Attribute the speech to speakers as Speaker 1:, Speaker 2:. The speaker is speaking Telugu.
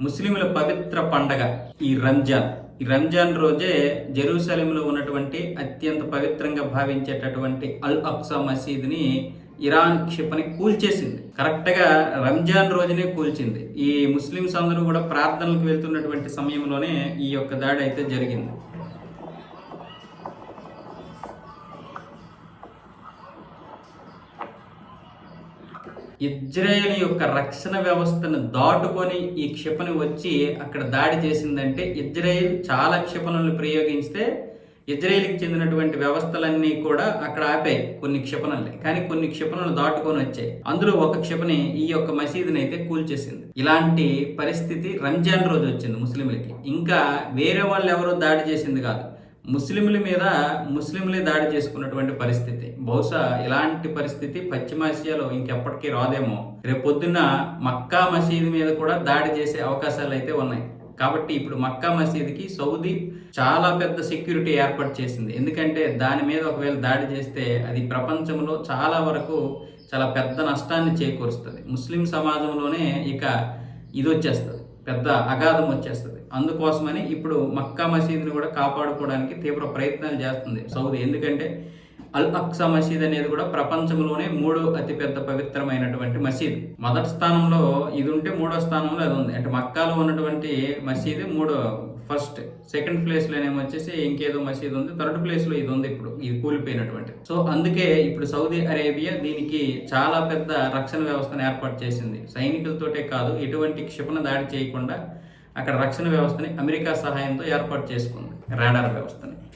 Speaker 1: ముస్లింల పవిత్ర పండగ ఈ రంజాన్. ఈ రంజాన్ రోజే జెరూసలేంలో ఉన్నటువంటి అత్యంత పవిత్రంగా భావించేటటువంటి అల్ అక్సా మసీద్ని ఇరాన్ క్షిపణి కూల్చేసింది. కరెక్ట్గా రంజాన్ రోజునే కూల్చింది. ఈ ముస్లిమ్స్ అందరూ కూడా ప్రార్థనలకు వెళ్తున్నటువంటి సమయంలోనే ఈ యొక్క దాడి అయితే జరిగింది. ఇజ్రాయెల్ యొక్క రక్షణ వ్యవస్థను దాటుకొని ఈ క్షిపణి వచ్చి అక్కడ దాడి చేసిందంటే ఇజ్రాయెల్ చాలా క్షిపణులను ప్రయోగిస్తే ఇజ్రాయెల్కి చెందినటువంటి వ్యవస్థలన్నీ కూడా అక్కడ ఆపాయి కొన్ని క్షిపణుల్ని. కానీ కొన్ని క్షిపణులు దాటుకొని వచ్చాయి. అందులో ఒక క్షిపణి ఈ యొక్క మసీదుని అయితే కూల్చేసింది. ఇలాంటి పరిస్థితి రంజాన్ రోజు వచ్చింది ముస్లింలకి. ఇంకా వేరే వాళ్ళు ఎవరో దాడి చేసింది కాదు, ముస్లింల మీద ముస్లింలే దాడి చేసుకున్నటువంటి పరిస్థితి. బహుశా ఇలాంటి పరిస్థితి పశ్చిమాసియాలో ఇంకెప్పటికీ రాదేమో. రేపొద్దున్న మక్కా మసీదు మీద కూడా దాడి చేసే అవకాశాలు అయితే ఉన్నాయి. కాబట్టి ఇప్పుడు మక్కా మసీదుకి సౌదీ చాలా పెద్ద సెక్యూరిటీ ఏర్పాటు చేసింది. ఎందుకంటే దాని మీద ఒకవేళ దాడి చేస్తే అది ప్రపంచంలో చాలా వరకు చాలా పెద్ద నష్టాన్ని చేకూరుస్తుంది. ముస్లిం సమాజంలోనే ఇక ఇది వచ్చేస్తుంది, పెద్ద అగాధం వచ్చేస్తుంది. అందుకోసమని ఇప్పుడు మక్కా మసీదుని కూడా కాపాడుకోవడానికి తీవ్ర ప్రయత్నాలు చేస్తుంది సౌదీ. ఎందుకంటే అల్ అక్సా మసీద్ అనేది కూడా ప్రపంచంలోనే 3వ అతిపెద్ద పవిత్రమైనటువంటి మసీద్. మొదటి స్థానంలో ఇది ఉంటే 3వ స్థానంలో అది ఉంది. అంటే మక్కాలో ఉన్నటువంటి మసీదు ఫస్ట్, సెకండ్ ప్లేస్లో వచ్చేసి ఇంకేదో మసీద్ ఉంది, థర్డ్ ప్లేస్లో ఇది ఉంది. ఇప్పుడు ఇది కూలిపోయినటువంటి. సో అందుకే ఇప్పుడు సౌదీ అరేబియా దీనికి చాలా పెద్ద రక్షణ వ్యవస్థను ఏర్పాటు చేసింది. సైనికులతోటే కాదు, ఎటువంటి క్షిపణ దాడి చేయకుండా అక్కడ రక్షణ వ్యవస్థని అమెరికా సహాయంతో ఏర్పాటు చేసుకుంది, రాడార్ వ్యవస్థని.